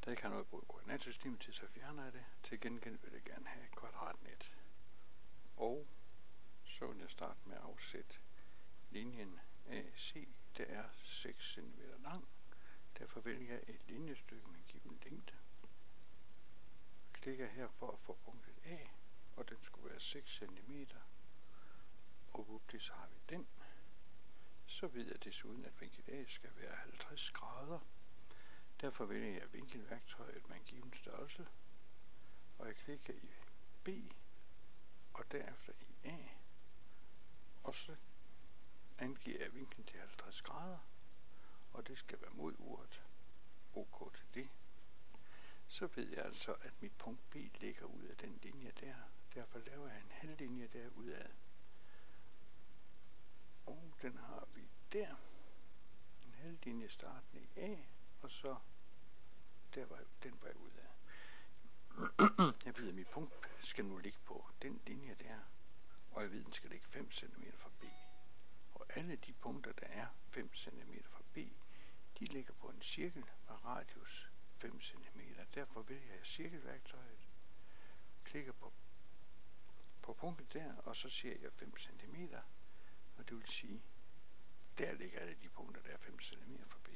der ikke har noget brug i koordinatsystemet til, så fjerner jeg det. Til gengæld vil jeg gerne have et kvadratnet. Og så vil jeg starte med at afsætte linjen AC, der er 6 cm lang. Derfor vælger jeg et linjestykke med given længde. Klikker her for at få punktet A, og den skulle være 6 cm. Og vupti, så har vi den. Så ved jeg desuden, at vinkel A skal være 50 grader. Derfor vælger jeg vinkelværktøjet med en given størrelse, og jeg klikker i B, og derefter i A, og så angiver jeg vinklen til 50 grader, og det skal være mod uret. OK til det. Så ved jeg altså, at mit punkt B ligger ud af den linje der. Derfor laver jeg en halvlinje der udad. Og den har vi der. En halvlinje startende i A, og så der var den vej udad. Jeg ved, at mit punkt skal nu ligge på den linje der, og jeg ved, at den skal ligge 5 cm fra B. Og alle de punkter, der er 5 cm fra B, de ligger på en cirkel med radius 5 cm. Derfor vælger jeg cirkelværktøjet, klikker på punktet der, og så siger jeg 5 cm, og det vil sige, der ligger alle de punkter, der er 5 cm fra B.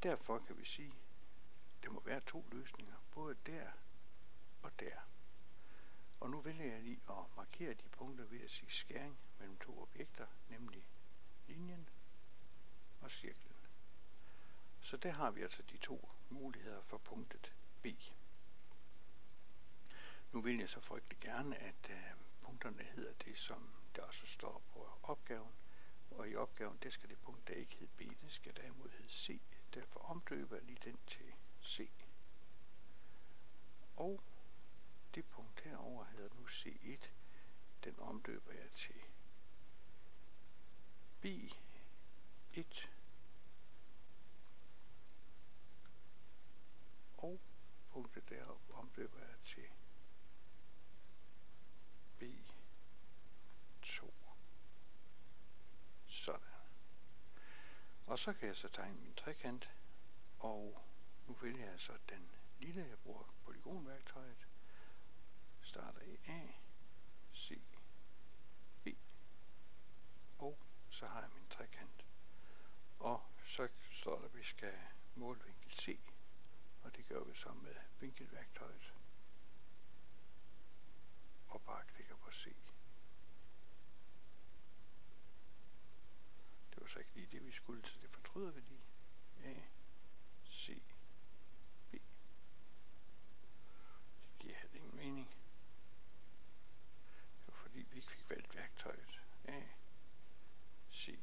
Derfor kan vi sige, der må være to løsninger, både der og der. Og nu vælger jeg lige at markere de punkter ved at sige skæring mellem to objekter, nemlig linjen og cirklen. Så der har vi altså de to muligheder for punktet B. Nu vil jeg så frygtelig gerne, at punkterne hedder det, som der også står på opgaven. Og i opgaven, der skal det punkt, der ikke hed B, det skal derimod hedde C. Derfor omdøber jeg lige den til C. Og det punkt herover hedder nu C1. Den omdøber jeg til B1. Og punktet deroppe omdøber jeg til B2. Sådan. Og så kan jeg så tegne min trekant, og nu vælger jeg så den lille, jeg bruger polygonværktøjet. Starter i A, C, B, og så har jeg min trekant. Og så står der, at vi skal måle vinkel C, og det gør vi så med vinkelværktøjet. Og bare klikker på C. Det var så ikke lige det, vi skulle, så det fortryder vi lige. A, C, B. Det giver heller ingen mening. Det var fordi, vi ikke fik valgt værktøjet. A, C.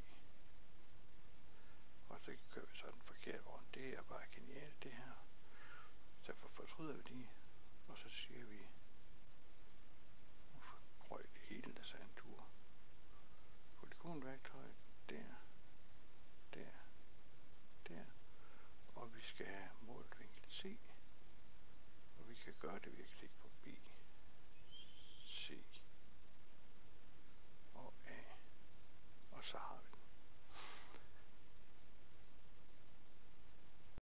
Og så kører vi så den forkerte rundt. Det er bare genialt, det her. Derfor fortryder vi lige, og så siger vi